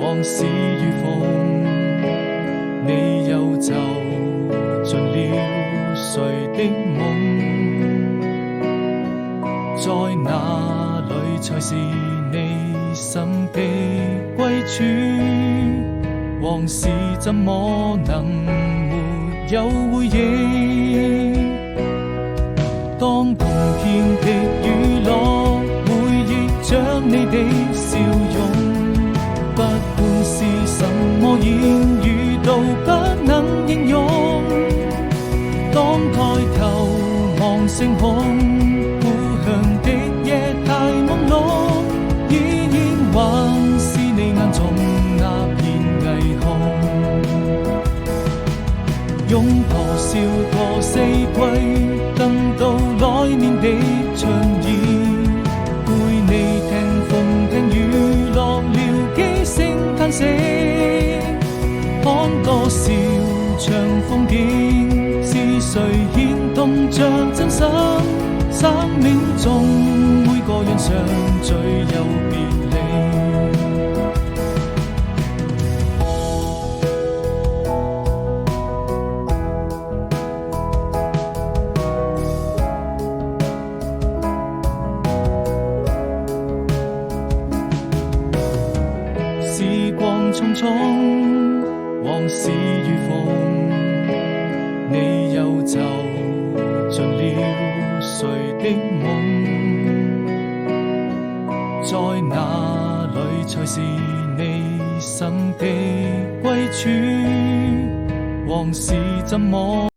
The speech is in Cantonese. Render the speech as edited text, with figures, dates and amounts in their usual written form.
往事如風，你又走進了誰的夢？在哪裏才是你心的歸處？往事怎麼能沒有回憶？當碰見的雨落，回憶着你的笑容，不管是什麼言語都不能形容。當抬頭望星空，故鄉的夜太朦朧，依然還是你眼中那片霓虹。擁多少個四季，等到來年的春意，陪你聽風聽雨，落了幾聲嘆息，看多少場風景，是誰牽動着真心？生命中每個人相聚又別離。時光匆匆，往事如風，你又走進了誰的夢？在哪裏才是你心的歸處？往事怎麼